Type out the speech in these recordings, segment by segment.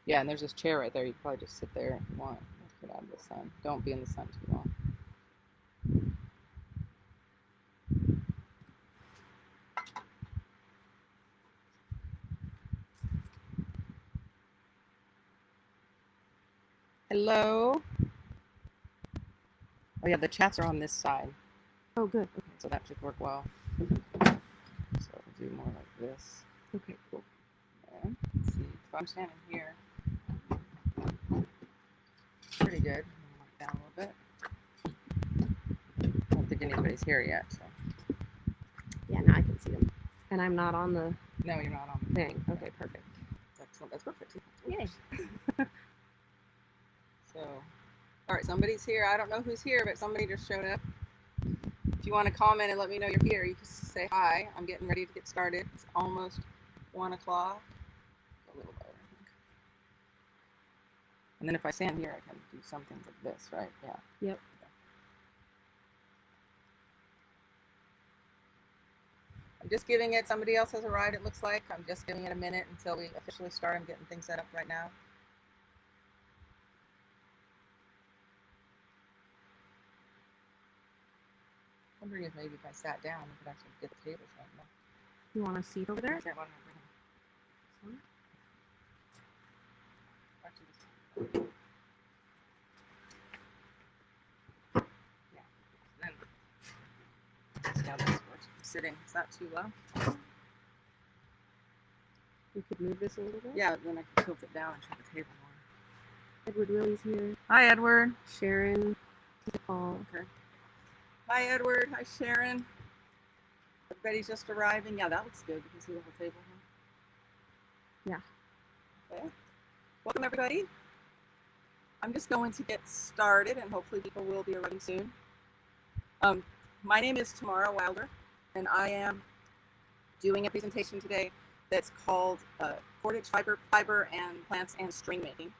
Yeah, and there's this chair right there. You can probably just sit there if you want. Let's get out of the sun. Don't be in the sun too long. Hello. Oh yeah, the chats are on this side. Oh, good. Okay, so that should work well. So we'll do more like this. Okay, cool. And let's see, if I'm standing here, pretty good. Mark down a little bit. I don't think anybody's here yet. So. Yeah, now I can see them. And I'm not on the No, you're not on the thing. Okay, perfect. Excellent. That's perfect. Yay. So, all right, somebody's here. I don't know who's here, but somebody just showed up. If you want to comment and let me know you're here, you can say hi. I'm getting ready to get started. It's almost 1 o'clock. A little better, I think. And then if I stand here, I can do something like this, right? Yeah. Yep. I'm just giving it, somebody else has arrived, it looks like. I'm just giving it a minute until we officially start. I'm getting things set up right now. I'm wondering if maybe if I sat down, we could actually get the tables right now. You want a seat over there? Yeah, this works. Sitting, is that too low? We could move this a little bit. Yeah, then I can tilt it down and show the table more. Edward Willie's here. Hi, Edward. Sharon. Paul. Okay. Hi, Edward. Hi, Sharon. Everybody's just arriving. Yeah, that looks good. You can see the whole table here. Yeah. Okay. Welcome, everybody. I'm just going to get started, and hopefully people will be arriving soon. My name is Tamara Wilder, and I am doing a presentation today that's called Cordage Fiber and Plants and String Making.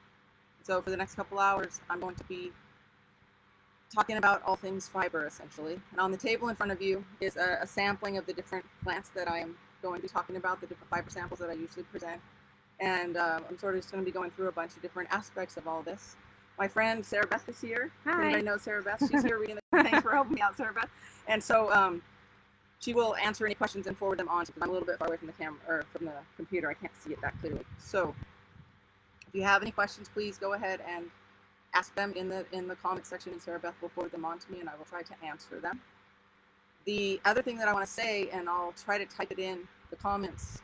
So for the next couple hours, I'm going to be talking about all things fiber, essentially. And on the table in front of you is a sampling of the different plants that I am going to be talking about, the different fiber samples that I usually present. And I'm sort of just going to be going through a bunch of different aspects of all this. My friend Sarah Beth is here. Hi. Anybody know Sarah Beth? She's here reading the thanks for helping me out, Sarah Beth. And so she will answer any questions and forward them on because I'm a little bit far away from the camera or from the computer. I can't see it that clearly. So if you have any questions, please go ahead and ask them in the comment section, and Sarah Beth will forward them on to me, and I will try to answer them. The other thing that I want to say, and I'll try to type it in the comments.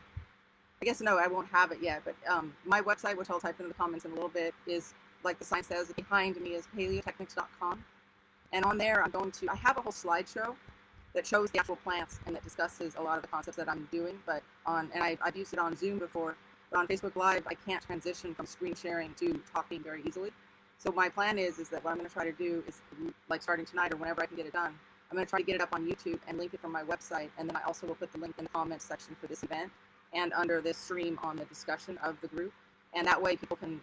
I guess no, I won't have it yet, but my website, which I'll type in the comments in a little bit, is like the sign says, behind me is paleotechnics.com. And on there, I have a whole slideshow that shows the actual plants and that discusses a lot of the concepts that I'm doing. But I've used it on Zoom before, but on Facebook Live, I can't transition from screen sharing to talking very easily. So my plan is that what I'm going to try to do is, like starting tonight or whenever I can get it done, I'm going to try to get it up on YouTube and link it from my website. And then I also will put the link in the comments section for this event and under this stream on the discussion of the group. And that way people can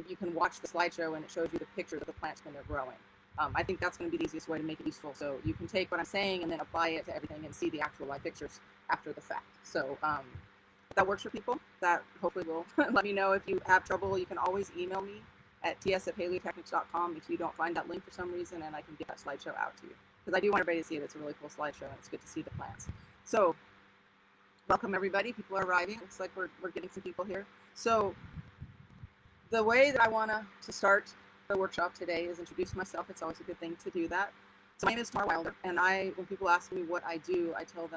you can watch the slideshow and it shows you the pictures of the plants when they're growing. I think that's going to be the easiest way to make it useful. So you can take what I'm saying and then apply it to everything and see the actual live pictures after the fact. So if that works for people, that hopefully will let me know. If you have trouble, you can always email me at ts@paleotechnics.com if you don't find that link for some reason, and I can get that slideshow out to you. Because I do want everybody to see it. It's a really cool slideshow, and it's good to see the plants. So welcome, everybody. People are arriving. Looks like we're getting some people here. So the way that I want to start the workshop today is introduce myself. It's always a good thing to do that. So my name is Tamara Wilder, and when people ask me what I do, I tell them